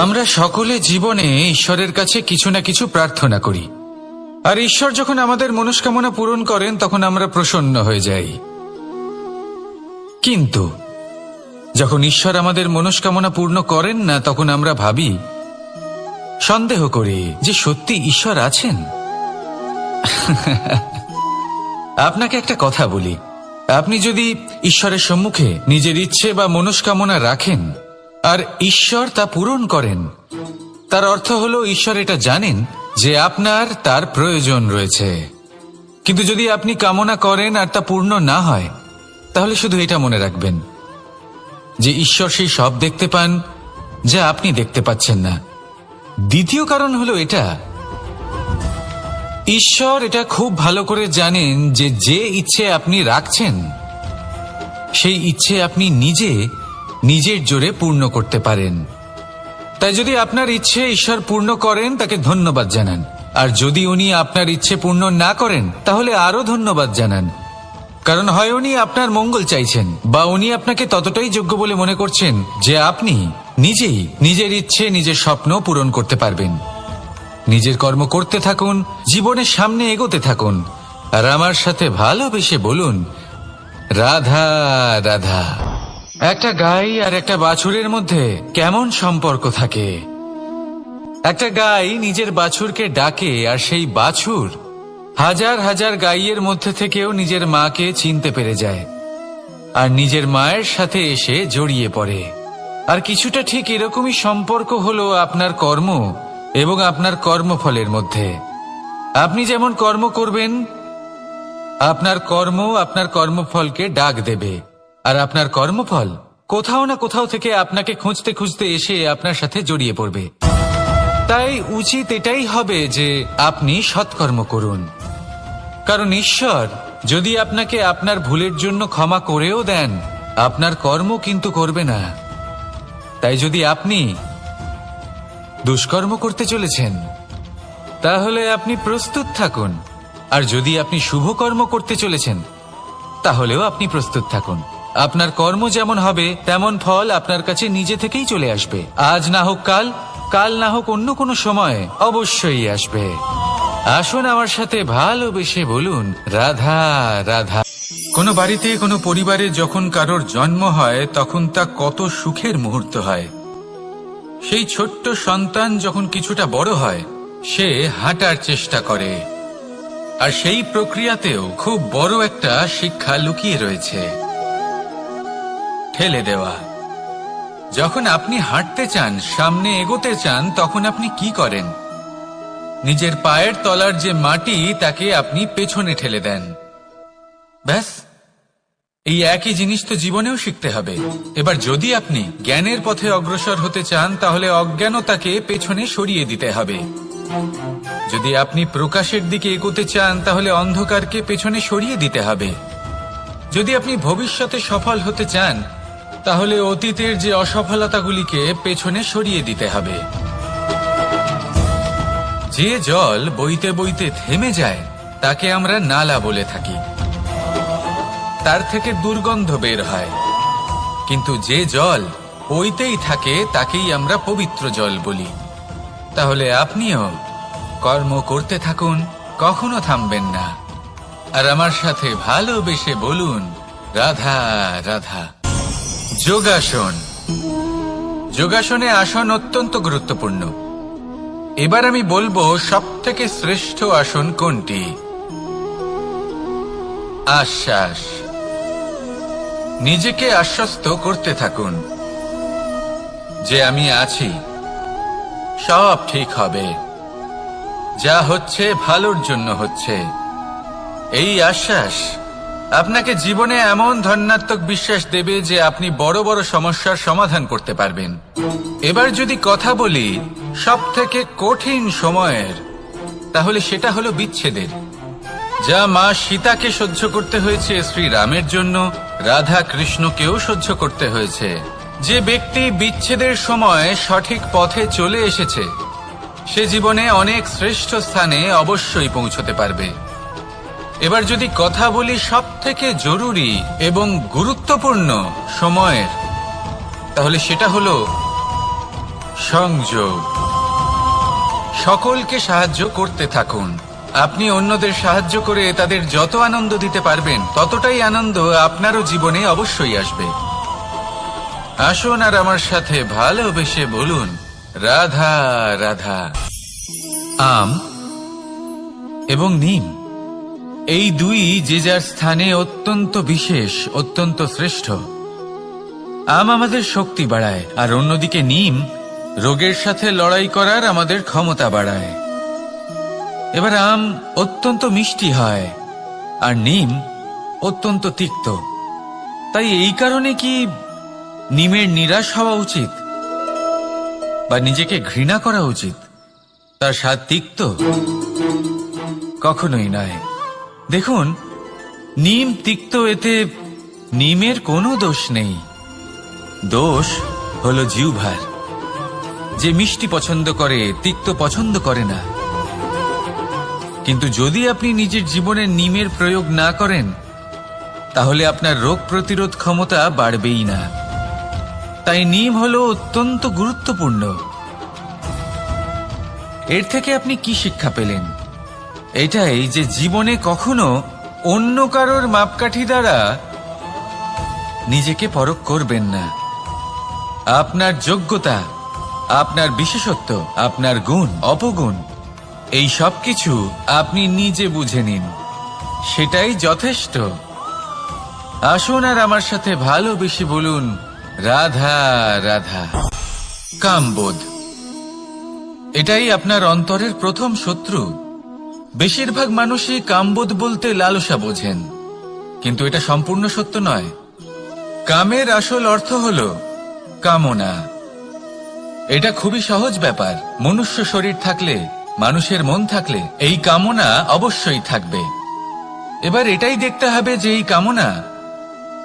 আমরা সকলে জীবনে ঈশ্বরের কাছে কিছু না কিছু প্রার্থনা করি, আর ঈশ্বর যখন আমাদের মনস্কামনা পূরণ করেন তখন আমরা প্রসন্ন হয়ে যাই। কিন্তু যখন ঈশ্বর আমাদের মনস্কামনা পূর্ণ করেন না, তখন আমরা ভাবি, সন্দেহ করি যে সত্যি ঈশ্বর আছেন। আপনাকে একটা কথা বলি, আপনি যদি ঈশ্বরের সম্মুখে নিজের ইচ্ছে বা মনস্কামনা রাখেন আর ঈশ্বর তা পূরণ করেন, তার অর্থ হলো ঈশ্বর এটা জানেন যে আপনার তার প্রয়োজন রয়েছে। কিন্তু যদি আপনি কামনা করেন আর তা পূর্ণ না হয়, তাহলে শুধু এটা মনে রাখবেন যে ঈশ্বর সেই সব দেখতে পান যা আপনি দেখতে পাচ্ছেন না। দ্বিতীয় কারণ হলো এটা, ঈশ্বর এটা খুব ভালো করে জানেন যে যে ইচ্ছে আপনি রাখছেন সেই ইচ্ছে আপনি নিজের জোরে পূর্ণ করতে পারেন। তাই যদি আপনার ইচ্ছে ঈশ্বর পূর্ণ করেন, তাকে ধন্যবাদ জানান, আর যদি উনি আপনার ইচ্ছে পূর্ণ না করেন, তাহলে আরো ধন্যবাদ জানান। কারণ হয় উনি আপনার মঙ্গল চাইছেন, বা উনি আপনাকে ততটাই যোগ্য বলে মনে করছেন যে আপনি নিজেই নিজের ইচ্ছে, নিজের স্বপ্ন পূরণ করতে পারবেন। নিজের কর্ম করতে থাকুন, জীবনের সামনে এগোতে থাকুন, আর আমার সাথে ভালোবেসে বলুন, রাধা রাধা। একটা গাই আর একটা বাছুরের মধ্যে কেমন সম্পর্ক থাকে? একটা গাই নিজের বাছুরকে ডাকে, আর সেই বাছুর হাজার হাজার গাইয়ের মধ্যে থেকেও নিজের মাকে চিনতে পেরে যায় আর নিজের মায়ের সাথে এসে জড়িয়ে পড়ে। আর কিছুটা ঠিক এরকমই সম্পর্ক হলো আপনার কর্ম এবং আপনার কর্মফলের মধ্যে। আপনি যেমন কর্ম করবেন, আপনার কর্ম আপনার কর্মফলকে ডাক দেবে, আর আপনার কর্মফল কোথাও না কোথাও থেকে আপনাকে খুঁজতে খুঁজতে এসে আপনার সাথে জড়িয়ে পড়বে। তাই উচিত এটাই হবে যে আপনি সৎকর্ম করুন, কারণ ঈশ্বর যদি আপনাকে আপনার ভুলের জন্য ক্ষমা করেও দেন, আপনার কর্ম কিন্তু করবে না। তাই যদি আপনি দুষ্কর্ম করতে চলেছেন, তাহলে আপনি প্রস্তুত থাকুন, আর যদি আপনি শুভ কর্ম করতে চলেছেন, তাহলেও আপনি প্রস্তুত থাকুন। আপনার কর্ম যেমন হবে তেমন ফল আপনার কাছে নিজে থেকেই চলে আসবে। আজ না হোক কাল, কাল না হোক অন্য কোনো সময়, অবশ্যই আসবে। আসুন আমার সাথে ভালোবেসে বলুন, রাধা রাধা। কোনো বাড়িতে, কোনো পরিবারে যখন কারোর জন্ম হয়, তখন তা কত সুখের মুহূর্ত হয়। সেই ছোট্ট সন্তান যখন কিছুটা বড় হয়, সে হাঁটার চেষ্টা করে, আর সেই প্রক্রিয়াতেও খুব বড় একটা শিক্ষা লুকিয়ে রয়েছে, ঠেলে দেওয়া। যখন আপনি হাঁটতে চান, সামনে এগোতে চান, তখন আপনি কি করেন? নিজের পায়ের তলার যে মাটি, তাকে আপনি পেছনে ঠেলে দেন। ব্যাস, এই একই জিনিস তো জীবনেও শিখতে হবে। এবার যদি আপনি জ্ঞানের পথে অগ্রসর হতে চান, তাহলে অজ্ঞানতাকে পেছনে সরিয়ে দিতে হবে। যদি আপনি প্রকাশের দিকে এগোতে চান, তাহলে অন্ধকারকে পেছনে সরিয়ে দিতে হবে। যদি আপনি ভবিষ্যতে সফল হতে চান, তাহলে অতীতের যে অসফলতাগুলিকে পেছনে সরিয়ে দিতে হবে। যে জল বইতে বইতে থেমে যায়, তাকে আমরা নালা বলে থাকি, তার থেকে দুর্গন্ধ বের হয়। কিন্তু যে জল বইতেই থাকে, তাকেই আমরা পবিত্র জল বলি। তাহলে আপনিও কর্ম করতে থাকুন, কখনো থামবেন না, আর আমার সাথে ভালোবেসে বলুন, রাধা রাধা। যোগাসন। যোগাসনে আসন অত্যন্ত গুরুত্বপূর্ণ। এবার আমি বলবো সবথেকে শ্রেষ্ঠ আসন কোনটি। আশ্বাস। নিজেকে আশ্বস্ত করতে থাকুন যে আমি আছি, সব ঠিক হবে, যা হচ্ছে ভালোর জন্য হচ্ছে। এই আশ্বাস আপনাকে জীবনে এমন ধন্যাত্মক বিশ্বাস দেবে যে আপনি বড় বড় সমস্যার সমাধান করতে পারবেন। এবার যদি কথা বলি সবথেকে কঠিন সময়ের, তাহলে সেটা হলো বিচ্ছেদের। যা মা সীতাকে সহ্য করতে হয়েছে শ্রীরামের জন্য, রাধা কৃষ্ণকেও সহ্য করতে হয়েছে। যে ব্যক্তি বিচ্ছেদের সময় সঠিক পথে চলে এসেছে, সে জীবনে অনেক শ্রেষ্ঠ স্থানে অবশ্যই পৌঁছতে পারবে। এবার যদি কথা বলি সবথেকে জরুরি এবং গুরুত্বপূর্ণ সময়ের, তাহলে সেটা হলো সংযোগ। সকলকে সাহায্য করতে থাকুন। আপনি অন্যদের সাহায্য করে তাদের যত আনন্দ দিতে পারবেন ততটাই আনন্দ আপনারও জীবনে অবশ্যই আসবে। আসুন আর আমার সাথে ভালোবেসে বলুন, রাধা রাধা। আম এবং নিম, এই দুই যে যার স্থানে অত্যন্ত বিশেষ, অত্যন্ত শ্রেষ্ঠ। আম আমাদের শক্তি বাড়ায়, আর অন্যদিকে নিম রোগের সাথে লড়াই করার আমাদের ক্ষমতা বাড়ায়। এবার আম অত্যন্ত মিষ্টি হয় আর নিম অত্যন্ত তিক্ত। তাই এই কারণে কি নিমের নিরাশ হওয়া উচিত বা নিজেকে ঘৃণা করা উচিত? তার স্বাদ তিক্ত? কখনোই নয়। দেখুন, নিম তিক্ত, এতে নিমের কোনো দোষ নেই। দোষ হলো জিহ্বার, যে মিষ্টি পছন্দ করে, তিক্ত পছন্দ করে না। কিন্তু যদি আপনি নিজের জীবনে নিমের প্রয়োগ না করেন, তাহলে আপনার রোগ প্রতিরোধ ক্ষমতা বাড়বেই না। তাই নিম হলো অত্যন্ত গুরুত্বপূর্ণ। এর থেকে আপনি কি শিক্ষা পেলেন? এটাই যে জীবনে কখনো অন্য কারোর মাপকাঠি দ্বারা নিজেকে পরখ করবেন না। আপনার যোগ্যতা, আপনার বিশেষত্ব, আপনার গুণ, অপগুণ, এই সব কিছু আপনি নিজে বুঝে নিন, সেটাই যথেষ্ট। আসুন আর আমার সাথে ভালোবেসে বলুন, রাধা রাধা। কামবোধ, এটাই আপনার অন্তরের প্রথম শত্রু। বেশিরভাগ মানুষই কামবোধ বলতে লালসা বোঝেন, কিন্তু এটা সম্পূর্ণ সত্য নয়। কামের আসল অর্থ হল কামনা। এটা খুবই সহজ ব্যাপার। মনুষ্য শরীর থাকলে, মানুষের মন থাকলে এই কামনা অবশ্যই থাকবে। এবার এটাই দেখতে হবে যে এই কামনা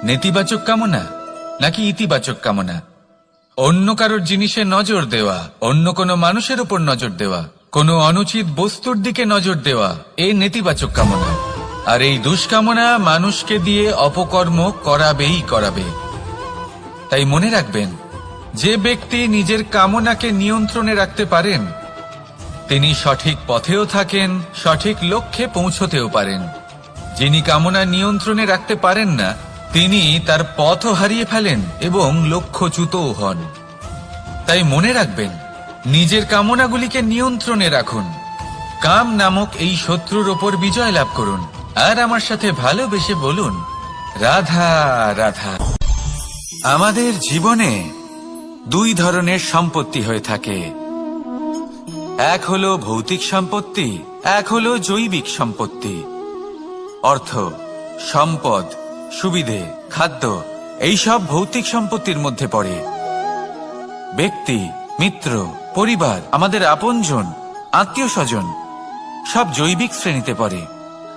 নেতিবাচক কামনা নাকি ইতিবাচক কামনা। অন্য কারোর জিনিসে নজর দেওয়া, অন্য কোনো মানুষের উপর নজর দেওয়া, কোনো অনুচিত বস্তুর দিকে নজর দেওয়া, এই নেতিবাচক কামনা। আর এই দুষ্কামনা মানুষকে দিয়ে অপকর্ম করাবেই করাবে। তাই মনে রাখবেন, যে ব্যক্তি নিজের কামনাকে নিয়ন্ত্রণে রাখতে পারেন, তিনি সঠিক পথেও থাকেন, সঠিক লক্ষ্যে পৌঁছতেও পারেন। যিনি কামনা নিয়ন্ত্রণে রাখতে পারেন না, তিনি তার পথও হারিয়ে ফেলেন এবং লক্ষ্যচ্যুতও হন। তাই মনে রাখবেন, নিজের কামনাগুলিকে নিয়ন্ত্রণে রাখুন। কাম নামক এই শত্রুর ওপর বিজয় লাভ করুন। আর আমার সাথে ভালোবেসে বলুন, রাধা রাধা। আমাদের জীবনে দুই ধরনের সম্পত্তি হয়ে থাকে। এক হলো ভৌতিক সম্পত্তি, এক হলো জৈবিক সম্পত্তি। অর্থ, সম্পদ, সুবিধে, খাদ্য, এই সব ভৌতিক সম্পত্তির মধ্যে পড়ে। ব্যক্তি, মিত্র, পরিবার, আমাদের আপনজন, আত্মীয় স্বজন সব জৈবিক শ্রেণীতে পড়ে।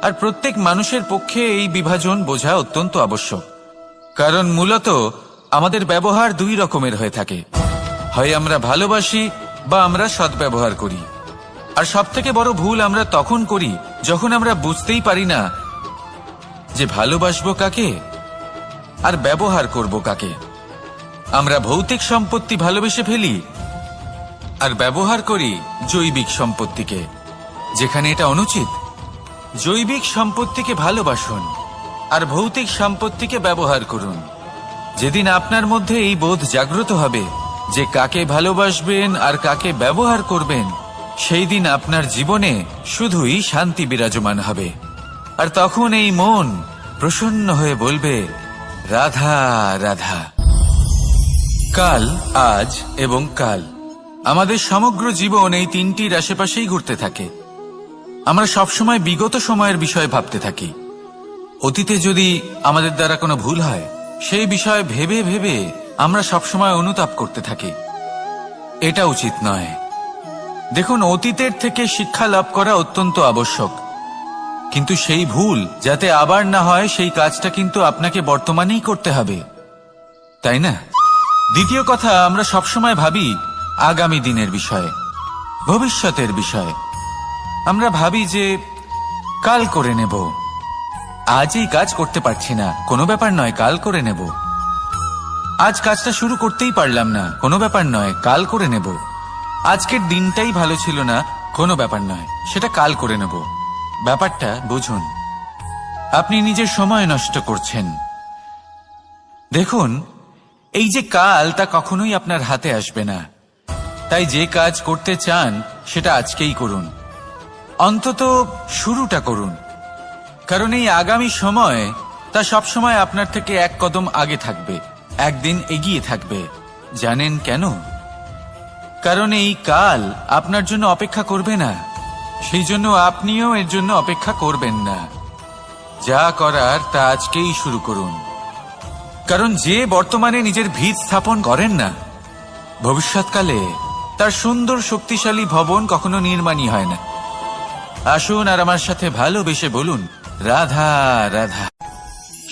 আর প্রত্যেক মানুষের পক্ষে এই বিভাজন বোঝা অত্যন্ত আবশ্যক। কারণ মূলত আমাদের ব্যবহার দুই রকমের হয়ে থাকে। হয় আমরা ভালোবাসি বা আমরা সদ্ব্যবহার করি। আর সবথেকে বড় ভুল আমরা তখন করি যখন আমরা বুঝতেই পারি না যে ভালোবাসবো কাকে আর ব্যবহার করব কাকে। আমরা ভৌতিক সম্পত্তি ভালোবেসে ফেলি আর ব্যবহার করি জৈবিক সম্পত্তিকে, যেখানে এটা অনুচিত। জৈবিক সম্পত্তিকে ভালোবাসুন আর ভৌতিক সম্পত্তিকে ব্যবহার করুন। যেদিন আপনার মধ্যে এই বোধ জাগ্রত হবে যে কাকে ভালোবাসবেন আর কাকে ব্যবহার করবেন, সেই দিন আপনার জীবনে শুধুই শান্তি বিরাজমান হবে। আর তখন এই মন প্রসন্ন হয়ে বলবে, রাধা রাধা। কাল, আজ এবং কাল, আমাদের সমগ্র জীবন এই তিনটির আশেপাশেই ঘুরতে থাকে। আমরা সবসময় বিগত সময়ের বিষয়ে ভাবতে থাকি। অতীতে যদি আমাদের দ্বারা কোনো ভুল হয়, সেই বিষয়ে ভেবে ভেবে আমরা সবসময় অনুতাপ করতে থাকি। এটা উচিত নয়। দেখুন, অতীতের থেকে শিক্ষা লাভ করা অত্যন্ত আবশ্যক, কিন্তু সেই ভুল যাতে আবার না হয় সেই কাজটা কিন্তু আপনাকে বর্তমানেই করতে হবে, তাই না? দ্বিতীয় কথা, আমরা সবসময় ভাবি আগামী দিনের বিষয়ে, ভবিষ্যতের বিষয়ে। আমরা ভাবি যে কাল করে নেব, আজ এই কাজ করতে পারছি না, কোনো ব্যাপার নয়, কাল করে নেব। আজ কাজটা শুরু করতেই পারলাম না, কোনো ব্যাপার নয়, কাল করে নেব। আজকের দিনটাই ভালো ছিল না, কোনো ব্যাপার নয়, সেটা কাল করে নেব। ব্যাপারটা বুঝুন, আপনি নিজের সময় নষ্ট করছেন। দেখুন, এই যে কাল, তা কখনোই আপনার হাতে আসবে না। তাই যে কাজ করতে চান সেটা আজকেই করুন, অন্তত শুরুটা করুন। কারণ এই আগামী সময় তা সবসময় আপনার থেকে এক কদম আগে থাকবে, একদিন এগিয়ে থাকবে। জানেন কেন? কারণ এই কাল আপনার জন্য অপেক্ষা করবে না, সেই জন্য আপনিও এর জন্য অপেক্ষা করবেন না। যা করার তা আজকেই শুরু করুন। কারণ যে বর্তমানে নিজের ভিত স্থাপন করেন না, ভবিষ্যৎকালে তার সুন্দর শক্তিশালী ভবন কখনো নির্মাণই হয় না। আসুন আর আমার সাথে ভালোবেসে বলুন, রাধা রাধা।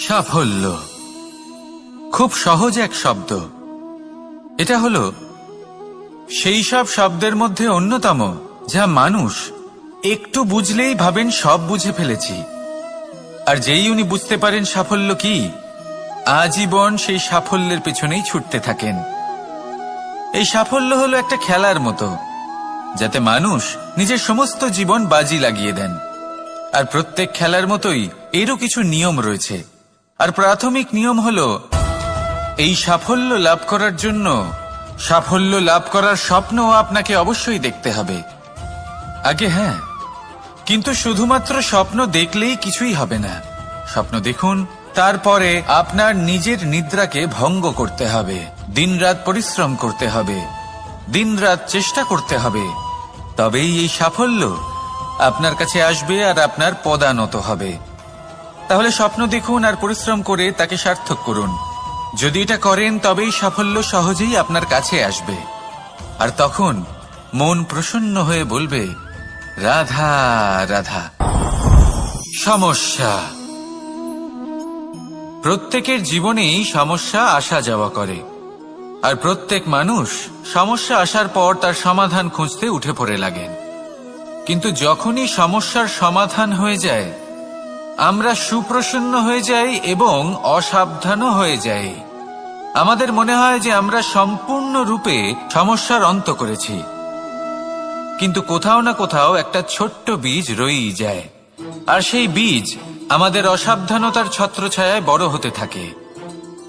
সাফল্য খুব সহজ এক শব্দ। এটা হলো সেই সব শব্দের মধ্যে অন্যতম যা মানুষ একটু বুঝলেই ভাবেন সব বুঝে ফেলেছি। আর যেই উনি বুঝতে পারেন সাফল্য কি, আজীবন সেই সাফল্যের পেছনেই ছুটতে থাকেন। এই সাফল্য হলো একটা খেলার মতো, যাতে মানুষ নিজের সমস্ত জীবন বাজি লাগিয়ে দেন। আর প্রত্যেক খেলার মতোই এরও কিছু নিয়ম রয়েছে। আর প্রাথমিক নিয়ম হলো, এই সাফল্য লাভ করার জন্য সাফল্য লাভ করার স্বপ্ন আপনাকে অবশ্যই দেখতে হবে আগে। হ্যাঁ, কিন্তু শুধুমাত্র স্বপ্ন দেখলেই কিছুই হবে না। স্বপ্ন দেখুন, তারপরে আপনার নিজের নিদ্রাকে ভঙ্গ করতে হবে, দিনরাত পরিশ্রম করতে হবে, দিনরাত চেষ্টা করতে হবে। তবেই এই সাফল্য আপনার কাছে আসবে আর আপনার পদানত হবে। তাহলে স্বপ্ন দেখুন আর পরিশ্রম করে তাকে সার্থক করুন। যদি এটা করেন তবেই সাফল্য সহজেই আপনার কাছে আসবে। আর তখন মন প্রসন্ন হয়ে বলবে, রাধা রাধা। সমস্যা, প্রত্যেকের জীবনেই সমস্যা আসা যাওয়া করে। আর প্রত্যেক মানুষ সমস্যা আসার পর তার সমাধান খুঁজতে উঠে পড়ে লাগেন। কিন্তু যখনই সমস্যার সমাধান হয়ে যায়, আমরা সুপ্রসন্ন হয়ে যাই এবং অসাবধানও হয়ে যাই। আমাদের মনে হয় যে আমরা সম্পূর্ণরূপে সমস্যার অন্ত করেছি, কিন্তু কোথাও না কোথাও একটা ছোট্ট বীজ রয়েই যায়। আর সেই বীজ আমাদের অসাবধানতার ছত্রছায়ায় বড় হতে থাকে,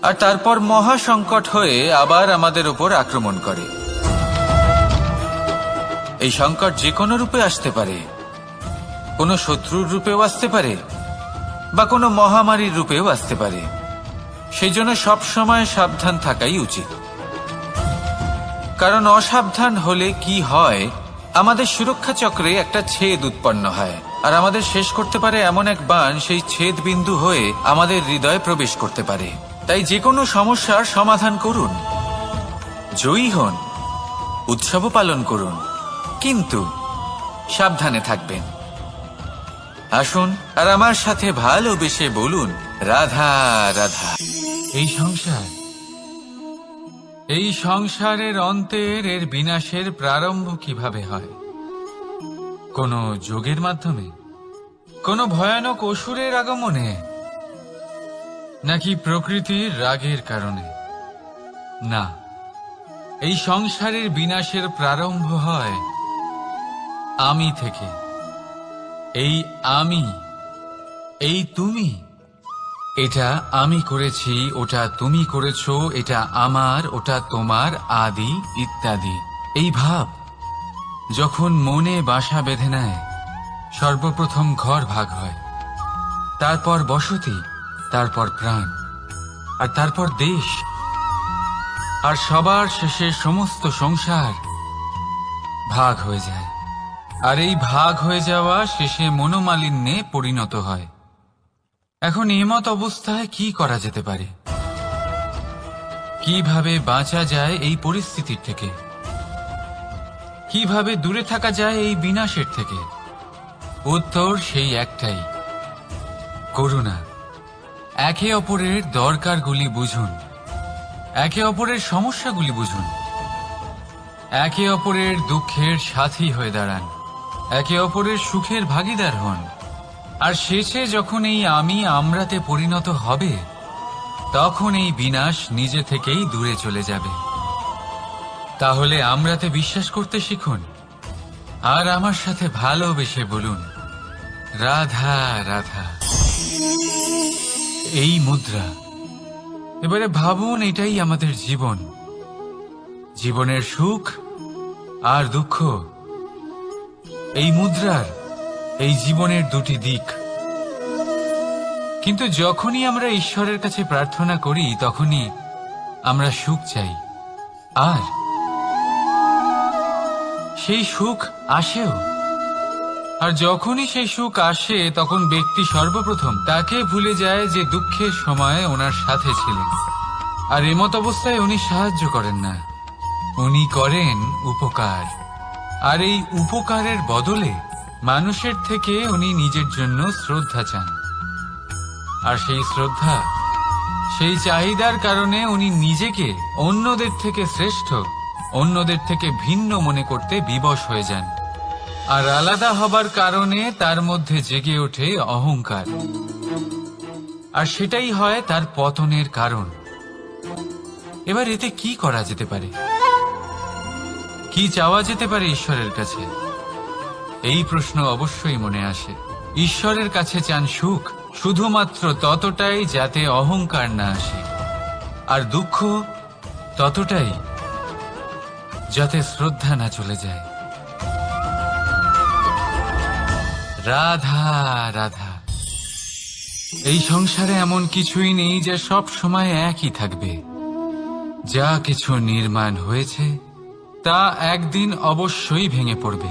আর তারপর মহা সংকট হয়ে আবার আমাদের উপর আক্রমণ করে। এই সংকট যে কোনো রূপে আসতে পারে, কোনো শত্রুর রূপেও আসতে পারে, বা কোনো মহামারীর রূপেও আসতে পারে। সেই জন্য সবসময় সাবধান থাকাই উচিত। কারণ অসাবধান হলে কি হয়, আমাদের সুরক্ষা চক্রে একটা ছেদ উৎপন্ন হয়, আর আমাদের শেষ করতে পারে এমন এক বাণ সেই ছেদ বিন্দু হয়ে আমাদের হৃদয়ে প্রবেশ করতে পারে। তাই যে কোনো সমস্যার সমাধান করুন, জয়ী হন, উৎসবও পালন করুন, কিন্তু সাবধানে থাকবেন। আসুন আর আমার সাথে ভালোবেসে বলুন, রাধা রাধা। এই সংসারের অন্তের এর বিনাশের প্রারম্ভ কিভাবে হয়? কোনো যোগের মাধ্যমে, কোনো ভয়ানক অসুরের আগমনে, নাকি প্রকৃতির রাগের কারণে? না, এই সংসারের বিনাশের প্রারম্ভ হয় আমি থেকে। এই আমি, এই তুমি, এটা আমি করেছি, ওটা তুমি করেছো, এটা আমার, ওটা তোমার, আদি ইত্যাদি। এই ভাব যখন মনে বাসা বেঁধে নেয়, সর্বপ্রথম ঘর ভাগ হয়, তারপর বসতি, তারপর প্রাণ, আর তারপর দেশ, আর সবার শেষে সমস্ত সংসার ভাগ হয়ে যায়। আর এই ভাগ হয়ে যাওয়া শেষে মনোমালিন্যে পরিণত হয়। এখন এমত অবস্থায় কি করা যেতে পারে? কিভাবে বাঁচা যায় এই পরিস্থিতির থেকে? কিভাবে দূরে থাকা যায় এই বিনাশের থেকে? উত্তর সেই একটাই, করুণা। একে অপরের দরকারগুলি বুঝুন, একে অপরের সমস্যাগুলি বুঝুন, একে অপরের দুঃখের সাথী হয়ে দাঁড়ান, একে অপরের সুখের ভাগীদার হন। আর শেষে যখন এই আমি আমরাতে পরিণত হবে, তখন এই বিনাশ নিজে থেকেই দূরে চলে যাবে। তাহলে আমরাতে বিশ্বাস করতে শিখুন আর আমার সাথে ভালোবেসে বলুন, রাধা রাধা। এই মুদ্রা, এবারে ভাবুন এটাই আমাদের জীবন, জীবনের সুখ আর দুঃখ। এই মুদ্রার, এই জীবনের দুটি দিক। কিন্তু যখনই আমরা ঈশ্বরের কাছে প্রার্থনা করি তখনই আমরা সুখ চাই, আর সেই সুখ আসেও। আর যখনই সেই সুখ আসে তখন ব্যক্তি সর্বপ্রথম তাকে ভুলে যায় যে দুঃখের সময় ওনার সাথে ছিলেন। আর এমত অবস্থায় উনি সাহায্য করেন না, উনি করেন উপকার। আর এই উপকারের বদলে মানুষের থেকে উনি নিজের জন্য শ্রদ্ধা চান। আর সেই শ্রদ্ধা, সেই চাহিদার কারণে উনি নিজেকে অন্যদের থেকে শ্রেষ্ঠ, অন্যদের থেকে ভিন্ন মনে করতে বিবশ হয়ে যান। আর আলাদা হবার কারণে তার মধ্যে জেগে ওঠে অহংকার, আর সেটাই হয় তার পতনের কারণ। এবার এতে কি করা যেতে পারে, কি চাওয়া যেতে পারে ঈশ্বরের কাছে? এই প্রশ্ন অবশ্যই মনে আসে। ঈশ্বরের কাছে চান সুখ, শুধুমাত্র ততটাই যাতে অহংকার না আসে, আর দুঃখ ততটাই যাতে শ্রদ্ধা না চলে যায়। রাধা রাধা। এই সংসারে এমন কিছুই নেই যা সব সময় একই থাকবে। যা কিছু নির্মাণ হয়েছে তা একদিন অবশ্যই ভেঙে পড়বে,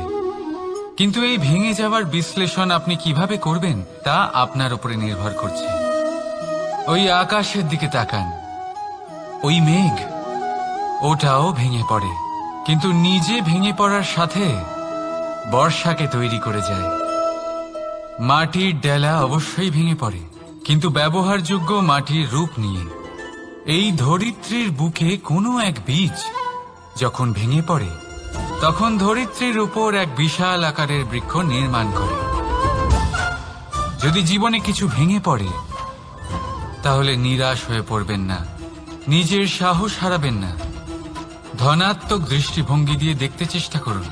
কিন্তু এই ভেঙে যাওয়ার বিশ্লেষণ আপনি কিভাবে করবেন তা আপনার উপরে নির্ভর করছে। ওই আকাশের দিকে তাকান, ওই মেঘ, ওটাও ভেঙে পড়ে, কিন্তু নিজে ভেঙে পড়ার সাথে বর্ষাকে তৈরি করে যায়। মাটির ডেলা অবশ্যই ভেঙে পড়ে, কিন্তু ব্যবহারযোগ্য মাটির রূপ নিয়ে। এই ধরিত্রীর বুকে কোনো এক বীজ যখন ভেঙে পড়ে তখন ধরিত্রীর উপর এক বিশাল আকারের বৃক্ষ নির্মাণ করে। যদি জীবনে কিছু ভেঙে পড়ে তাহলে নিরাশ হয়ে পড়বেন না, নিজের সাহস হারাবেন না। ধনাত্মক দৃষ্টিভঙ্গি দিয়ে দেখতে চেষ্টা করুন।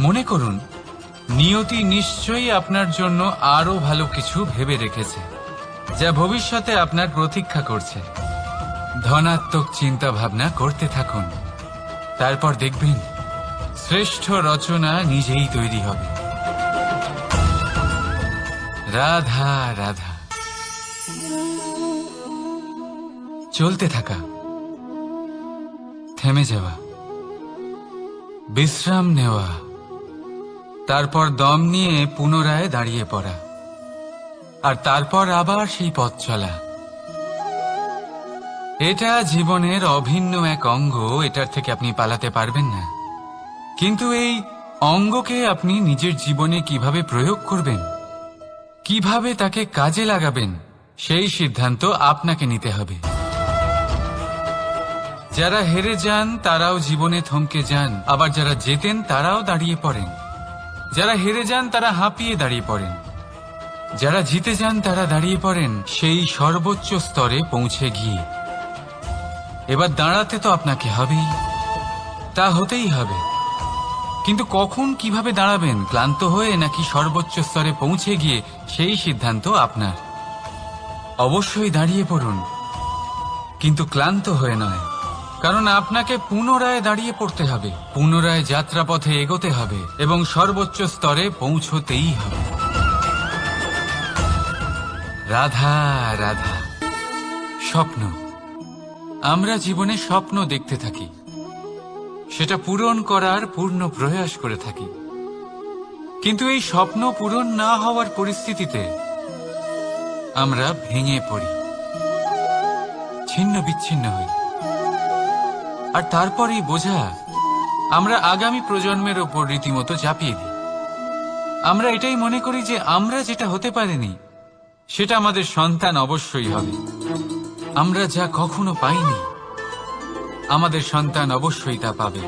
মনে করুন নিয়তি নিশ্চয়ই আপনার জন্য আরো ভালো কিছু ভেবে রেখেছে, যা ভবিষ্যতে আপনার প্রতীক্ষা করছে। ধনাত্মক চিন্তা ভাবনা করতে থাকুন, তারপর দেখবেন শ্রেষ্ঠ রচনা নিজেই তৈরি হবে। রাধা রাধা। চলতে থাকা, থেমে যাওয়া, বিশ্রাম নেওয়া, তারপর দম নিয়ে পুনরায় দাঁড়িয়ে পড়া, আর তারপর আবার সেই পথ চলা। এটা জীবনের অভিন্ন এক অঙ্গ, এটার থেকে আপনি পালাতে পারবেন না। কিন্তু এই অঙ্গকে আপনি নিজের জীবনে কিভাবে প্রয়োগ করবেন, কিভাবে তাকে কাজে লাগাবেন, সেই সিদ্ধান্ত আপনাকে নিতে হবে। যারা হেরে যান তারাও জীবনে থমকে যান, আবার যারা জেতেন তারাও দাঁড়িয়ে পড়েন। যারা হেরে যান তারা হাঁপিয়ে দাঁড়িয়ে পড়েন, যারা জিতে যান তারা দাঁড়িয়ে পড়েন সেই সর্বোচ্চ স্তরে পৌঁছে গিয়ে। এবার দাঁড়াতে তো আপনাকে হবেই, তা হতেই হবে। কিন্তু কখন, কিভাবে দাঁড়াবেন, ক্লান্ত হয়ে নাকি সর্বোচ্চ স্তরে পৌঁছে গিয়ে, সেই সিদ্ধান্ত আপনার। অবশ্যই দাঁড়িয়ে পড়ুন, কিন্তু ক্লান্ত হয়ে নয়, কারণ আপনাকে পুনরায় দাঁড়িয়ে পড়তে হবে, পুনরায় যাত্রাপথে এগোতে হবে এবং সর্বোচ্চ স্তরে পৌঁছতেই হবে। রাধা রাধা। স্বপ্ন, আমরা জীবনে স্বপ্ন দেখতে থাকি, সেটা পূরণ করার পূর্ণ প্রয়াস করে থাকি। কিন্তু এই স্বপ্ন পূরণ না হওয়ার পরিস্থিতিতে আমরা ভেঙে পড়ি, ছিন্ন বিচ্ছিন্ন হই, আর তারপরই বোঝা আমরা আগামী প্রজন্মের ওপর রীতিমতো চাপিয়ে দিই। আমরা এটাই মনে করি যে আমরা যেটা হতে পারিনি সেটা আমাদের সন্তান অবশ্যই হবে। আমরা যা কখনো পাইনি আমাদের সন্তান অবশ্যই তা পাবে।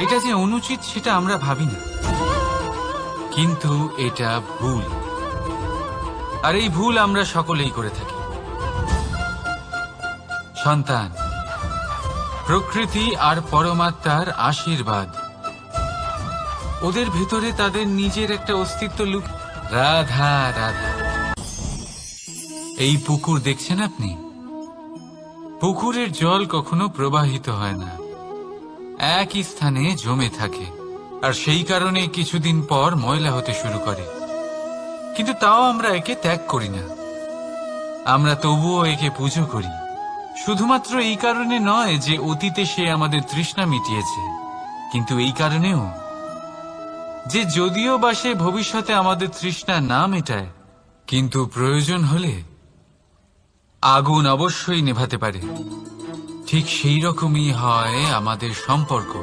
এটা যে অনুচিত সেটা আমরা ভাবি না, কিন্তু এটা ভুল, আর এই ভুল আমরা সকলেই করে থাকি। সন্তান, প্রকৃতি আর পরমাত্মার আশীর্বাদ। ওদের ভেতরে তাদের নিজের একটা অস্তিত্ব রাধা রাধা। এই পুকুর দেখছেন আপনি? পুকুরের জল কখনো প্রবাহিত হয় না, একই স্থানে জমে থাকে, আর সেই কারণে কিছুদিন পর ময়লা হতে শুরু করে। কিন্তু তাও আমরা একে ত্যাগ করি না, আমরা তবুও একে পুজো করি। শুধুমাত্র এই কারণে নয় যে অতীতে সে আমাদের তৃষ্ণা মিটিয়েছে, কিন্তু এই কারণেও যে যদিও বা সে ভবিষ্যতে আমাদের তৃষ্ণা না মেটায়, কিন্তু প্রয়োজন হলে আগুন অবশ্যই নেভাতে পারে। ঠিক সেই রকমই হয় আমাদের সম্পর্ক,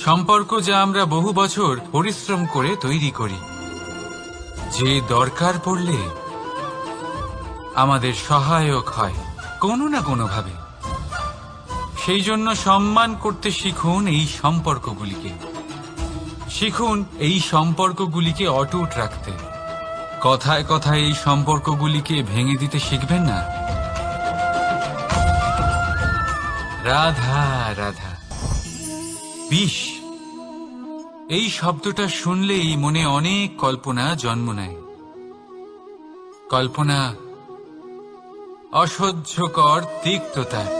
সম্পর্ক যা আমরা বহু বছর পরিশ্রম করে তৈরি করি, যে দরকার পড়লে আমাদের সহায়ক হয় কোনো না কোনোভাবে। সেই জন্য সম্মান করতে শিখুন এই সম্পর্কগুলিকে, শিখুন এই সম্পর্কগুলিকে অটুট রাখতে। কথায় কথায় এই সম্পর্কগুলিকে ভেঙে দিতে শিখবেন না। রাধা রাধা। বিষ, এই শব্দটা শুনলেই মনে অনেক কল্পনা জন্ম নেয়। কল্পনা অসহ্যকর তিক্ততার,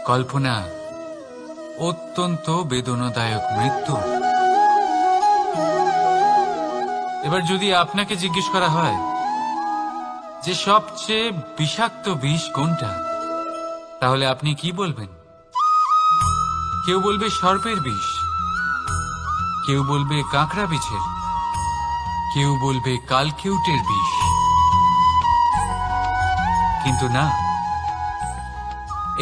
কল্পনা অত্যন্ত বেদনাদায়ক মৃত্যু। এবার যদি আপনাকে জিজ্ঞেস করা হয় যে সবচেয়ে বিষাক্ত বিষ কোনটা, তাহলে আপনি কি বলবেন? কেউ বলবে সর্পের বিষ, কেউ বলবে কাঁকড়া বিছের, কেউ বলবে কালকেউটের বিষ। কিন্তু না,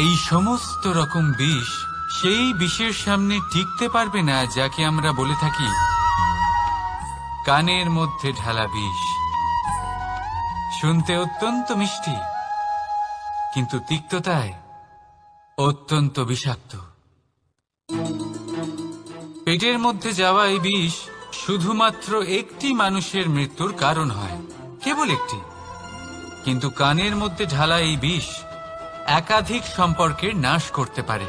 এই সমস্ত রকম বিষ সেই বিষের সামনে টিকতে পারবে না যাকে আমরা বলে থাকি কানের মধ্যে ঢালা বিষ। শুনতে অত্যন্ত মিষ্টি, কিন্তু তিক্ততায় অত্যন্ত বিষাক্ত। পেটের মধ্যে যাওয়া এই বিষ শুধুমাত্র একটি মানুষের মৃত্যুর কারণ হয়, কেবল একটি। কিন্তু কানের মধ্যে ঢালা এই বিষ একাধিক সম্পর্কের নাশ করতে পারে।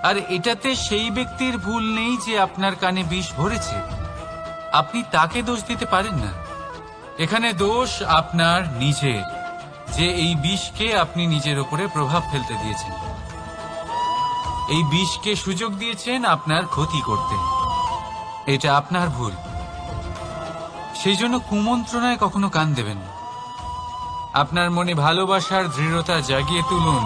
আর এটাতে সেই ব্যক্তির ভুল নেই যে আপনার কানে বিষ ভরেছে, আপনি তাকে দোষ দিতে পারেন না। এখানে দোষ আপনার নিজের, যে এই বিষকে আপনি নিজের উপরে প্রভাব ফেলতে দিয়েছেন, এই বিষকে সুযোগ দিয়েছেন আপনার ক্ষতি করতে। এটা আপনার ভুল। সেই জন্য কুমন্ত্রণায় কখনো কান দেবেন না। আপনার মনে ভালোবাসার দৃঢ়তা জাগিয়ে তুলুন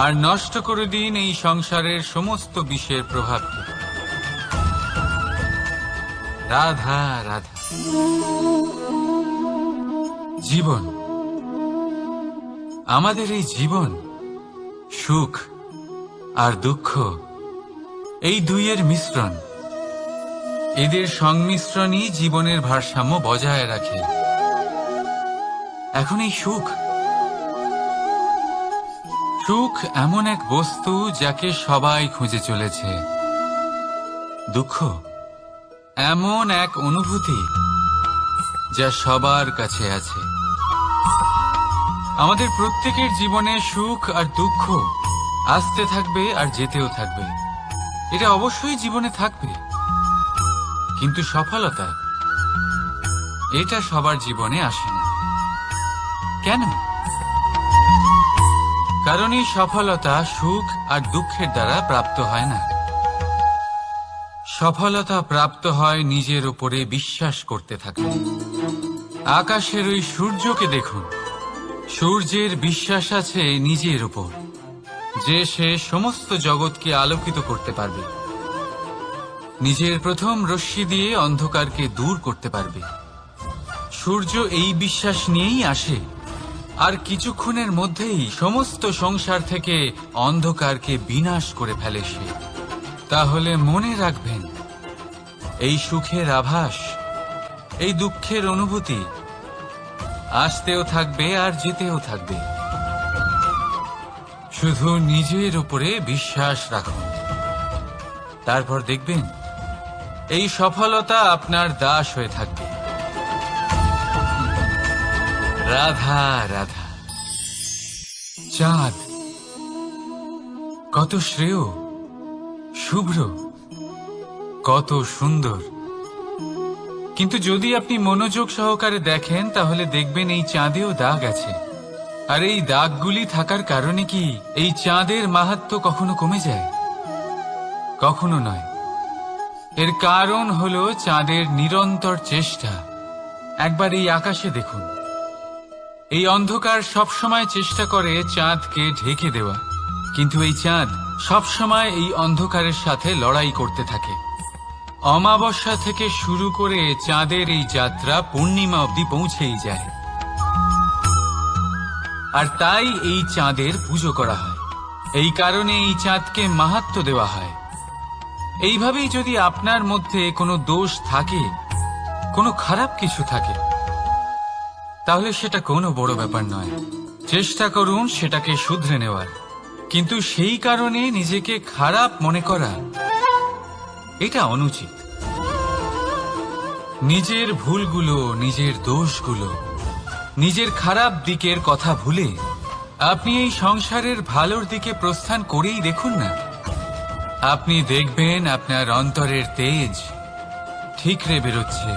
আর নষ্ট করে দিন এই সংসারের সমস্ত বিষের প্রভাবকে। রাধা রাধা। জীবন, আমাদের এই জীবন সুখ আর দুঃখ, এই দুইয়ের মিশ্রণ। এদের সংমিশ্রণই জীবনের ভারসাম্য বজায় রাখে। এখন এই সুখ, সুখ এমন এক বস্তু যাকে সবাই খুঁজে চলেছে। দুঃখ এমন এক অনুভূতি যা সবার কাছে আছে। আমাদের প্রত্যেকের জীবনে সুখ আর দুঃখ আসতে থাকবে আর যেতেও থাকবে, এটা অবশ্যই জীবনে থাকবে। কিন্তু সফলতা, এটা সবার জীবনে আসে না। কেন? কারণ এই সফলতা সুখ আর দুঃখের দ্বারা প্রাপ্ত হয় না। সফলতা প্রাপ্ত হয় নিজের উপরে বিশ্বাস করতে থাকলে। আকাশের ওই সূর্যকে দেখুন, সূর্যের বিশ্বাস আছে নিজের উপর যে সে সমস্ত জগৎকে আলোকিত করতে পারবে, নিজের প্রথম রশ্মি দিয়ে অন্ধকারকে দূর করতে পারবে। সূর্য এই বিশ্বাস নিয়েই আসে, আর কিছুক্ষণের মধ্যেই সমস্ত সংসার থেকে অন্ধকারকে বিনাশ করে ফেলে সে। তাহলে মনে রাখবেন, এই সুখের আভাস, এই দুঃখের অনুভূতি আসতেও থাকবে আর যেতেও থাকবে। শুধু নিজের উপরে বিশ্বাস রাখুন, তারপর দেখবেন এই সফলতা আপনার দাস হয়ে থাকবে। রাধা রাধা। চাঁদ, কত শ্রেয়, শুভ্র, কত সুন্দর। কিন্তু যদি আপনি মনোযোগ সহকারে দেখেন তাহলে দেখবেন এই চাঁদেও দাগ আছে। আর এই দাগগুলি থাকার কারণে কি এই চাঁদের মাহাত্ম্য কখনো কমে যায়? কখনো নয়। এর কারণ হলো চাঁদের নিরন্তর চেষ্টা। একবার এই আকাশে দেখুন, এই অন্ধকার সবসময় চেষ্টা করে চাঁদকে ঢেকে দেওয়া, কিন্তু এই চাঁদ সবসময় এই অন্ধকারের সাথে লড়াই করতে থাকে। অমাবস্যা থেকে শুরু করে চাঁদের এই যাত্রা পূর্ণিমা অবধি পৌঁছেই যায়। আর তাই এই চাঁদের পুজো করা হয়, এই কারণে এই চাঁদকে মাহাত্ম্য দেওয়া হয়। এইভাবেই যদি আপনার মধ্যে কোনো দোষ থাকে, কোনো খারাপ কিছু থাকে, তাহলে সেটা কোনো বড় ব্যাপার নয়। চেষ্টা করুন সেটাকে শুধরে নেওয়ার, কিন্তু সেই কারণে নিজেকে খারাপ মনে করা এটা অনুচিত। নিজের ভুলগুলো, নিজের দোষগুলো, নিজের খারাপ দিকের কথা ভুলে আপনি এই সংসারের ভালোর দিকে প্রস্থান করেই দেখুন না। আপনি দেখবেন আপনার অন্তরের তেজ ঠিকরে বেরোচ্ছে।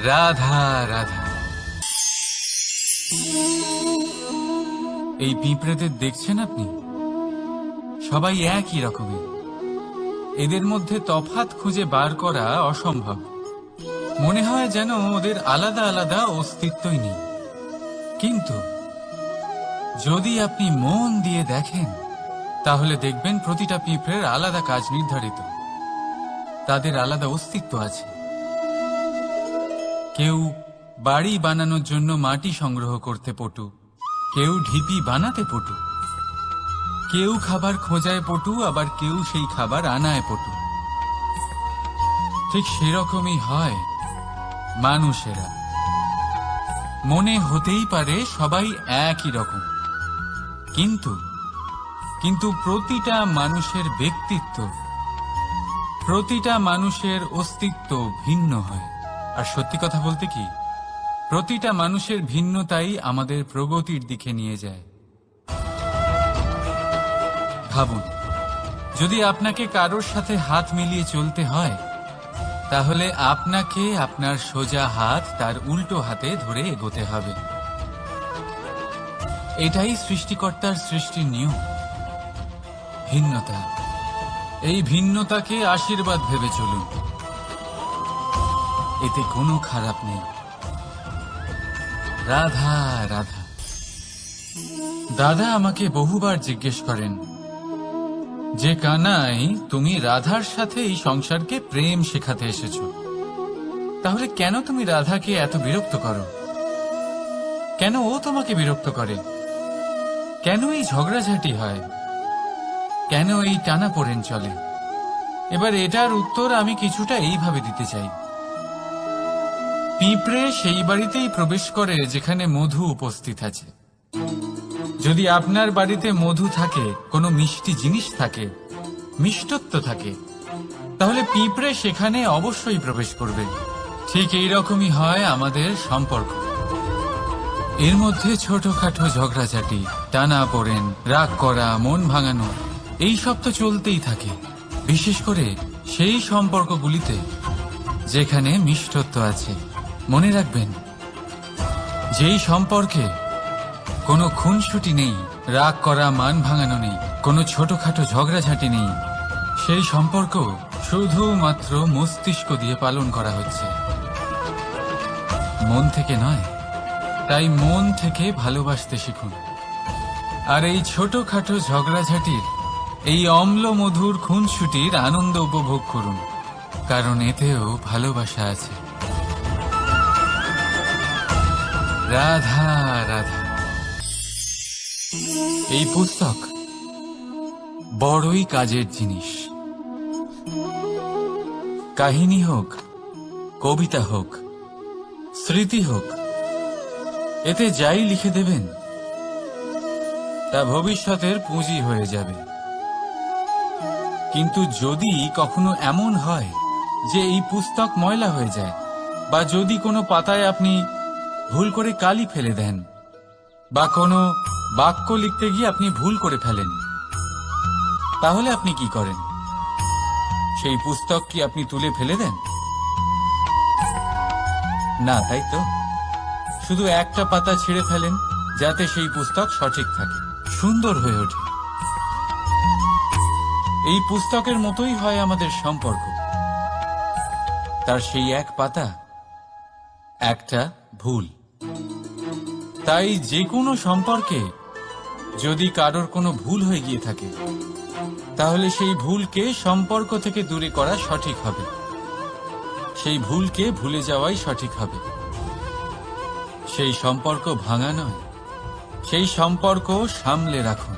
রাধা রাধা। এই পিঁপড়েদের দেখছেন আপনি? সবাই একই রকমের। এদের মধ্যে তফাৎ খুঁজে বার করা অসম্ভব। মনে হয় যেন ওদের আলাদা আলাদা অস্তিত্বই নেই। কিন্তু যদি আপনি মন দিয়ে দেখেন তাহলে দেখবেন প্রতিটা পিঁপড়ের আলাদা কাজ নির্ধারিত, তাদের আলাদা অস্তিত্ব আছে। কেউ বাড়ি বানানোর জন্য মাটি সংগ্রহ করতে পটু, কেউ ঢিপি বানাতে পটু, কেউ খাবার খোঁজায় পটু, আবার কেউ সেই খাবার আনায় পটু। ঠিক সেরকমই হয় মানুষেরা। মনে হতেই পারে সবাই একই রকম, কিন্তু প্রতিটা মানুষের ব্যক্তিত্ব, প্রতিটা মানুষের অস্তিত্ব ভিন্ন হয়। আর সত্যি কথা বলতে কি, প্রতিটা মানুষের ভিন্নতাই আমাদের প্রগতির দিকে নিয়ে যায়। ভাবুন, যদি আপনাকে কারোর সাথে হাত মিলিয়ে চলতে হয়, তাহলে আপনাকে আপনার সোজা হাত তার উল্টো হাতে ধরে এগোতে হবে। এটাই সৃষ্টিকর্তার সৃষ্টির নিয়ম। ভিন্নতা, এই ভিন্নতাকে আশীর্বাদ ভেবে চলুন, এতে কোনো খারাপ নেই। রাধা রাধা। দাদা আমাকে বহুবার জিজ্ঞেস করেন যে কানাই, তুমি রাধার সাথে এই সংসারকে প্রেম শেখাতে এসেছো, তাহলে কেন তুমি রাধাকে এত বিরক্ত করো? কেন ও তোমাকে বিরক্ত করে? কেন এই ঝগড়াঝাটি হয়? কেন এই টানাপোড়েন চলে? এবার এটার উত্তর আমি কিছুটা এইভাবে দিতে চাই। পিঁপড়ে সেই বাড়িতেই প্রবেশ করে যেখানে মধু উপস্থিত আছে। যদি আপনার বাড়িতে মধু থাকে, কোনো মিষ্টি জিনিস থাকে, মিষ্টত্ব থাকে, তাহলে পিঁপড়ে সেখানে অবশ্যই প্রবেশ করবে। ঠিক এইরকমই হয় আমাদের সম্পর্ক। এর মধ্যে ছোটখাটো ঝগড়াঝাটি, টানাপোড়েন, রাগ করা, মন ভাঙানো, এই সব তো চলতেই থাকে। বিশেষ করে সেই সম্পর্কগুলিতে যেখানে মিষ্টত্ব আছে। মনে রাখবেন, যেই সম্পর্কে কোনো খুনসুটি নেই, রাগ করা, মান ভাঙানো নেই, কোনো ছোটখাটো ঝগড়াঝাটি নেই, সেই সম্পর্ক শুধুমাত্র মস্তিষ্ক দিয়ে পালন করা হচ্ছে, মন থেকে নয়। তাই মন থেকে ভালোবাসতে শিখুন। আর এই ছোটখাটো ঝগড়াঝাটির, এই অম্ল মধুর খুনসুটির আনন্দ উপভোগ করুন, কারণ এতেও ভালোবাসা আছে। রাধা রাধা। এই পুস্তক বড়ই কাজের জিনিস। কাহিনী হোক, কবিতা হোক, স্মৃতি হোক, এতে যাই লিখে দেবেন তা ভবিষ্যতের পুঁজি হয়ে যাবে। কিন্তু যদি কখনো এমন হয় যে এই পুস্তক ময়লা হয়ে যায়, বা যদি কোনো পাতায় আপনি ভুল করে কালি ফেলে দেন, বা কোনো বাক্য লিখতে গিয়ে আপনি ভুল করে ফেলেন, তাহলে আপনি কি করেন? সেই পুস্তক কি আপনি তুলে ফেলে দেন? না, তাই তো। শুধু একটা পাতা ছিঁড়ে ফেলেন যাতে সেই পুস্তক সঠিক থাকে, সুন্দর হয়ে ওঠে। এই পুস্তকের মতোই হয় আমাদের সম্পর্ক। তার সেই এক পাতা একটা ভুল। তাই যে কোনো সম্পর্কে যদি কারোর কোনো ভুল হয়ে গিয়ে থাকে, তাহলে সেই ভুলকে সম্পর্ক থেকে দূরে করা সঠিক হবে। সেই ভুলকে ভুলে যাওয়াই সঠিক হবে। সেই সম্পর্ক ভাঙা নয়, সেই সম্পর্ক সামলে রাখুন।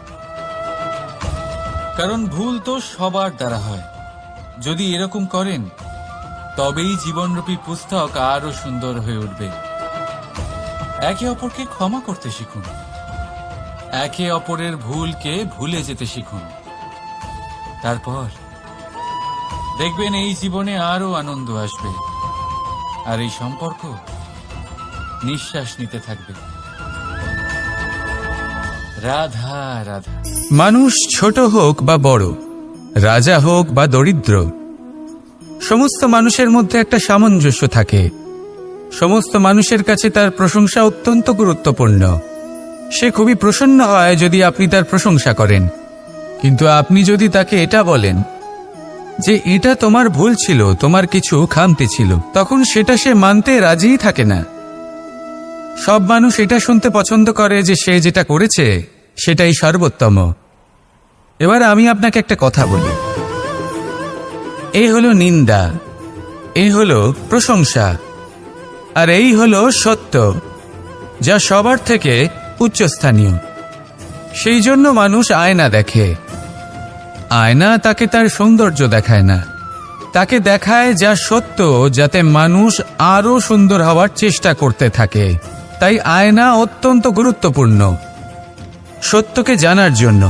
কারণ ভুল তো সবার দ্বারা হয়। যদি এরকম করেন, তবেই জীবনরূপী পুস্তক আরো সুন্দর হয়ে উঠবে। একে অপরকে ক্ষমা করতে শিখুন। একে অপরের ভুলকে ভুলে যেতে শিখুন। তারপর দেখবেন এই জীবনে আরো আনন্দ আসবে, আর এই সম্পর্ক নিঃশ্বাস নিতে থাকবে। রাধা রাধা। মানুষ ছোট হোক বা বড়, রাজা হোক বা দরিদ্র, সমস্ত মানুষের মধ্যে একটা সামঞ্জস্য থাকে। সমস্ত মানুষের কাছে তার প্রশংসা অত্যন্ত গুরুত্বপূর্ণ। সে খুবই প্রসন্ন হয় যদি আপনি তার প্রশংসা করেন। কিন্তু আপনি যদি তাকে এটা বলেন যে এটা তোমার ভুল ছিল, তোমার কিছু খামতি ছিল, তখন সেটা সে মানতে রাজিই থাকে না। সব মানুষ এটা শুনতে পছন্দ করে যে সে যেটা করেছে সেটাই সর্বোত্তম। এবার আমি আপনাকে একটা কথা বলি। এই হলো নিন্দা, এই হলো প্রশংসা, আর এই হলো সত্য, যা সবার থেকে উচ্চস্থানীয়। সেই জন্য মানুষ আয়না দেখে। আয়না তাকে তার সৌন্দর্য দেখায় না, তাকে দেখায় যা সত্য, যাতে মানুষ আরো সুন্দর হওয়ার চেষ্টা করতে থাকে। তাই আয়না অত্যন্ত গুরুত্বপূর্ণ সত্যকে জানার জন্য।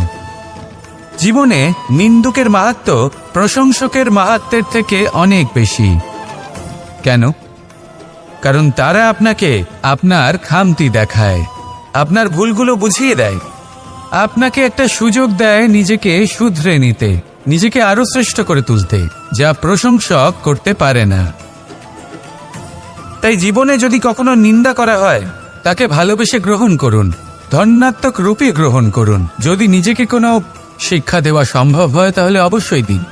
জীবনে নিন্দুকের মাহাত্ম্য প্রশংসকের মাহাত্ম্যের থেকে অনেক বেশি। কেন? কারণ তারা আপনাকে আপনার খামতি দেখায়, আপনার ভুলগুলো বুঝিয়ে দেয়, আপনাকে একটা সুযোগ দেয় নিজেকে শুধরে নিতে, নিজেকে আরো শ্রেষ্ঠ করে তুলতে, যা প্রশংসক করতে পারে না। তাই জীবনে যদি কখনো নিন্দা করা হয়, তাকে ভালোবেসে গ্রহণ করুন, ধন্যাত্মক রূপে গ্রহণ করুন। যদি নিজেকে কোনো শিক্ষা দেওয়া সম্ভব হয় তাহলে অবশ্যই দিন।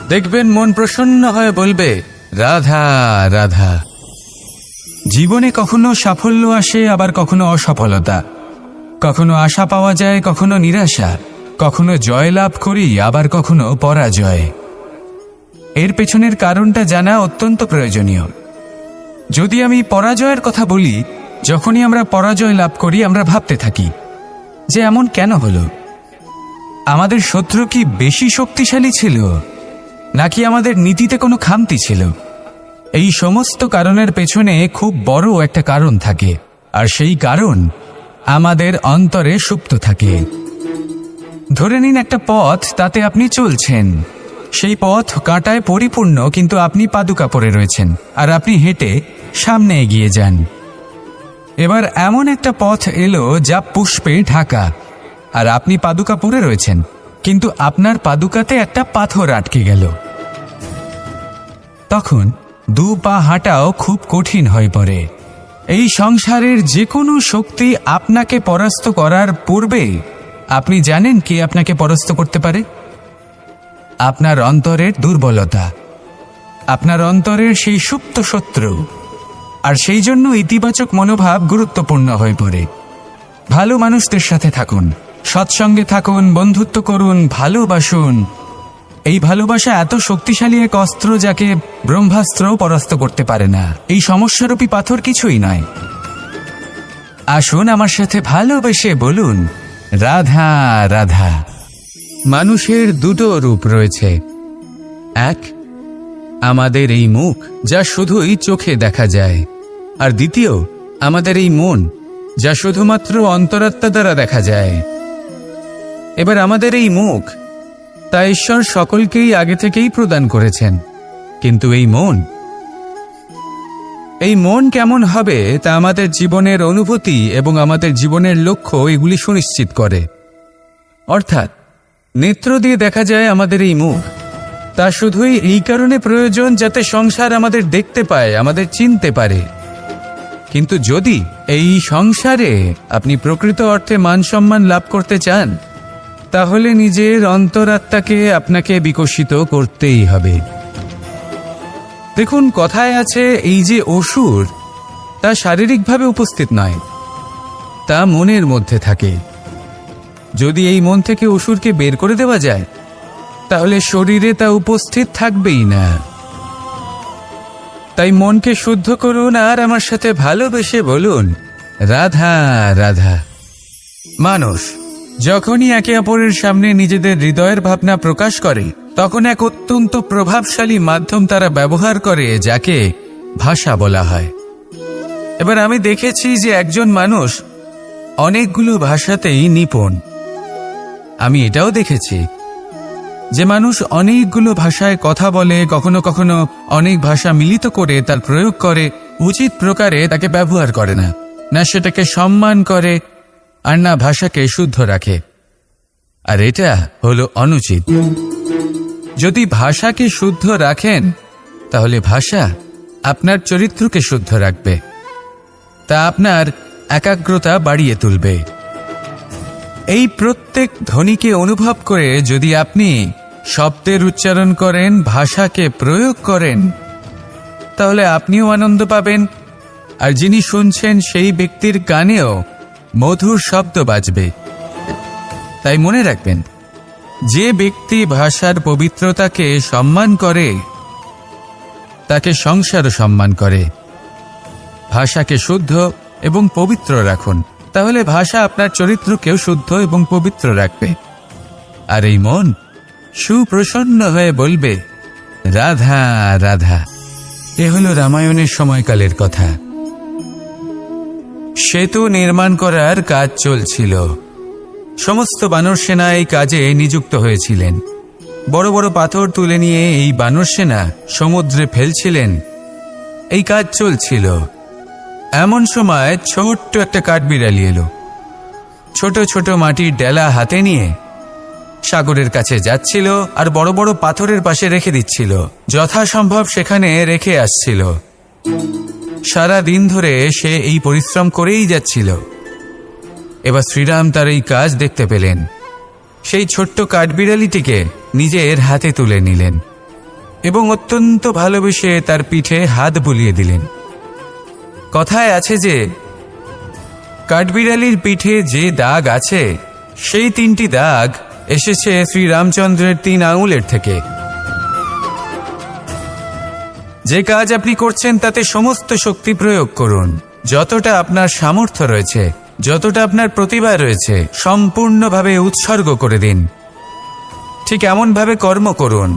দেখবেন মন প্রসন্ন হয়ে বলবে, রাধা রাধা। জীবনে কখনো সাফল্য আসে, আবার কখনো অসফলতা, কখনো আশা পাওয়া যায়, কখনো নিরাশা, কখনো জয় লাভ করি, আবার কখনো পরাজয়। এর পেছনের কারণটা জানা অত্যন্ত প্রয়োজনীয়। যদি আমি পরাজয়ের কথা বলি, যখনই আমরা পরাজয় লাভ করি আমরা ভাবতে থাকি যে এমন কেন হলো? আমাদের শত্রু কি বেশি শক্তিশালী ছিল, নাকি আমাদের নীতিতে কোনো খামতি ছিল? এই সমস্ত কারণের পেছনে খুব বড় একটা কারণ থাকে, আর সেই কারণ আমাদের অন্তরে সুপ্ত থাকে। ধরে নিন একটা পথ, তাতে আপনি চলছেন। সেই পথ কাঁটায় পরিপূর্ণ, কিন্তু আপনি পাদুকা পরে রয়েছেন, আর আপনি হেঁটে সামনে এগিয়ে যান। এবার এমন একটা পথ এলো যা পুষ্পে ঢাকা, আর আপনি পাদুকা পরে রয়েছেন, কিন্তু আপনার পাদুকাতে একটা পাথর আটকে গেল। তখন দু পা হাঁটাও খুব কঠিন হয়ে পড়ে। এই সংসারের যে কোনো শক্তি আপনাকে পরাস্ত করার পূর্বে আপনি জানেন কে আপনাকে পরাস্ত করতে পারে? আপনার অন্তরের দুর্বলতা, আপনার অন্তরের সেই সুপ্ত শত্রু। আর সেই জন্য ইতিবাচক মনোভাব গুরুত্বপূর্ণ হয়ে পড়ে। ভালো মানুষদের সাথে থাকুন, সৎসঙ্গে থাকুন, বন্ধুত্ব করুন, ভালোবাসুন। এই ভালোবাসা এত শক্তিশালী এক অস্ত্র যাকে ব্রহ্মাস্ত্রও পরাস্ত করতে পারে না। এই সমস্যারূপী পাথর কিছুই নয়। আসুন আমার সাথে ভালোবেসে বলুন, রাধা রাধা। মানুষের দুটো রূপ রয়েছে। এক, আমাদের এই মুখ, যা শুধুই চোখে দেখা যায়, আর দ্বিতীয় আমাদের এই মন, যা শুধুমাত্র অন্তরাত্মা দ্বারা দেখা যায়। এবার আমাদের এই মুখ, তা ঈশ্বর সকলকেই আগে থেকেই প্রদান করেছেন, কিন্তু এই মন, এই মন কেমন হবে তা আমাদের জীবনের অনুভূতি এবং আমাদের জীবনের লক্ষ্য এগুলি সুনিশ্চিত করে। অর্থাৎ নেত্র দিয়ে দেখা যায় আমাদের এই মুখ, তা শুধুই এই কারণে প্রয়োজন যাতে সংসার আমাদের দেখতে পায়, আমাদের চিনতে পারে। কিন্তু যদি এই সংসারে আপনি প্রকৃত অর্থে মান সম্মান লাভ করতে চান, তাহলে নিজের অন্তরাত্মাকে আপনাকে বিকশিত করতেই হবে। দেখুন, কথায় আছে এই যে অসুর, তা শারীরিকভাবে উপস্থিত নয়, তা মনের মধ্যে থাকে। যদি এই মন থেকে অসুরকে বের করে দেওয়া যায়, তাহলে শরীরে তা উপস্থিত থাকবেই না। তাই মনকে শুদ্ধ করুন আর আমার সাথে ভালোবেসে বলুন, রাধা রাধা। মানুষ যখনই একে অপরের সামনে নিজেদের হৃদয়ের ভাবনা প্রকাশ করে, তখন এক অত্যন্ত প্রভাবশালী মাধ্যম তারা ব্যবহার করে, যাকে ভাষা বলা হয়। এবার আমি দেখেছি যে একজন মানুষ অনেকগুলো ভাষাতেই নিপুণ। আমি এটাও দেখেছি যে মানুষ অনেকগুলো ভাষায় কথা বলে, কখনো কখনো অনেক ভাষা মিলিত করে তার প্রয়োগ করে, উচিত প্রকারে তাকে ব্যবহার করে না, না সেটাকে সম্মান করে, আর না ভাষাকে শুদ্ধ রাখে। আর এটা হলো অনুচিত। যদি ভাষাকে শুদ্ধ রাখেন, তাহলে ভাষা আপনার চরিত্রকে শুদ্ধ রাখবে, তা আপনার একাগ্রতা বাড়িয়ে তুলবে। এই প্রত্যেক ধ্বনিকে অনুভব করে যদি আপনি শব্দের উচ্চারণ করেন, ভাষাকে প্রয়োগ করেন, তাহলে আপনিও আনন্দ পাবেন, আর যিনি শুনছেন সেই ব্যক্তির কানেও মধুর শব্দ বাজবে। তাই মনে রাখবেন, যে ব্যক্তি ভাষার পবিত্রতাকে সম্মান করে, তাকে সংসারও সম্মান করে। ভাষাকে শুদ্ধ এবং পবিত্র রাখুন, তাহলে ভাষা আপনার চরিত্রকেও শুদ্ধ এবং পবিত্র রাখবে। আর এই মন সুপ্রসন্ন হয়ে বলবে, রাধা রাধা। এ হলো রামায়ণের সময়কালের কথা। সেতু নির্মাণ করার কাজ চলছিল। সমস্ত বানর সেনা এই কাজে নিযুক্ত হয়েছিলেন। বড় বড় পাথর তুলে নিয়ে এই বানর সেনা সমুদ্রে ফেলছিলেন। এই কাজ চলছিল। এমন সময় ছোট্ট একটা কাঠবিড়ালি এলো। ছোট ছোট মাটির ডেলা হাতে নিয়ে সাগরের কাছে যাচ্ছিল, আর বড় বড় পাথরের পাশে রেখে দিচ্ছিল, যথাসম্ভব সেখানে রেখে আসছিল। সারা দিন ধরে সে এই পরিশ্রম করেই যাচ্ছিল। এবার শ্রীরাম তার এই কাজ দেখতে পেলেন। সেই ছোট্ট কাঠবিড়ালিটিকে নিজের হাতে তুলে নিলেন এবং অত্যন্ত ভালোবেসে তার পিঠে হাত বুলিয়ে দিলেন। কথায় আছে যে কাঠবিড়ালির পিঠে যে দাগ আছে, সেই 3টি দাগ এসেছে শ্রীরামচন্দ্রের 3 আঙুলের থেকে। যে কাজ আপনি করছেন তাতে সমস্ত শক্তি প্রয়োগ করুন। যতটা আপনার সামর্থ্য রয়েছে, যতটা আপনার প্রতিভা রয়েছে, সম্পূর্ণভাবে উৎসর্গ করে দিন। ঠিক এমনভাবে কর্ম করুন।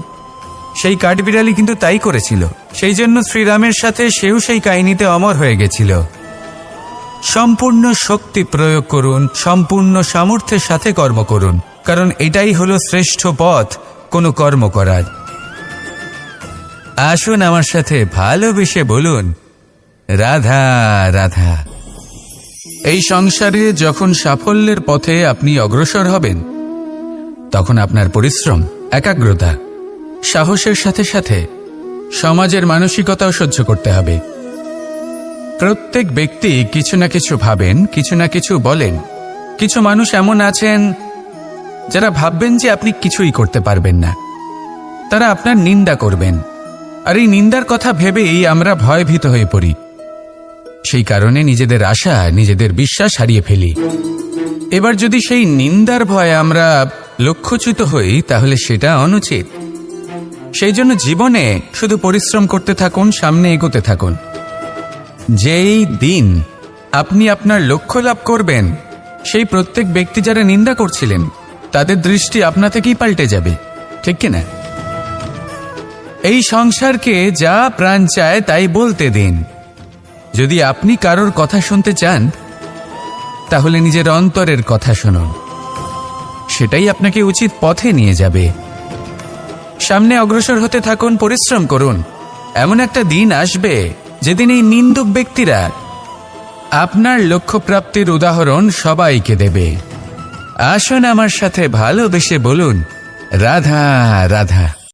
সেই কাঠবিড়ালি কিন্তু তাই করেছিল। সেই জন্য শ্রীরামের সাথে সেও সেই কাহিনীতে অমর হয়ে গেছিল। সম্পূর্ণ শক্তি প্রয়োগ করুন, সম্পূর্ণ সামর্থ্যের সাথে কর্ম করুন, কারণ এটাই হলো শ্রেষ্ঠ পথ কোনো কর্ম করার। আসুন আমার সাথে ভালোবেসে বলুন, রাধা রাধা। এই সংসারে যখন সাফল্যের পথে আপনি অগ্রসর হবেন, তখন আপনার পরিশ্রম, একাগ্রতা, সাহসের সাথে সাথে সমাজের মানসিকতাও সহ্য করতে হবে। প্রত্যেক ব্যক্তি কিছু না কিছু ভাবেন, কিছু না কিছু বলেন। কিছু মানুষ এমন আছেন যারা ভাববেন যে আপনি কিছুই করতে পারবেন না। তারা আপনার নিন্দা করবেন, আর এই নিন্দার কথা ভেবেই আমরা ভয়ভীত হয়ে পড়ি। সেই কারণে নিজেদের আশা, নিজেদের বিশ্বাস হারিয়ে ফেলি। এবার যদি সেই নিন্দার ভয়ে আমরা লক্ষ্যচ্যুত হই, তাহলে সেটা অনুচিত। সেই জন্য জীবনে শুধু পরিশ্রম করতে থাকুন, সামনে এগোতে থাকুন। যেই দিন আপনি আপনার লক্ষ্য লাভ করবেন, সেই প্রত্যেক ব্যক্তি যারা নিন্দা করছিলেন, তাদের দৃষ্টি আপনা থেকেই পাল্টে যাবে, ঠিক কিনা? এই সংসারকে যা প্রাণ চায় তাই বলতে দিন। যদি আপনি কারোর কথা শুনতে চান, তাহলে নিজের অন্তরের কথা শুনুন। সেটাই আপনাকে উচিত পথে নিয়ে যাবে। সামনে অগ্রসর হতে থাকুন, পরিশ্রম করুন। এমন একটা দিন আসবে যেদিন এই নিন্দুক ব্যক্তিরা আপনার লক্ষ্যপ্রাপ্তির উদাহরণ সবাইকে দেবে। আসুন আমার সাথে ভালোবেসে বলুন, রাধা রাধা।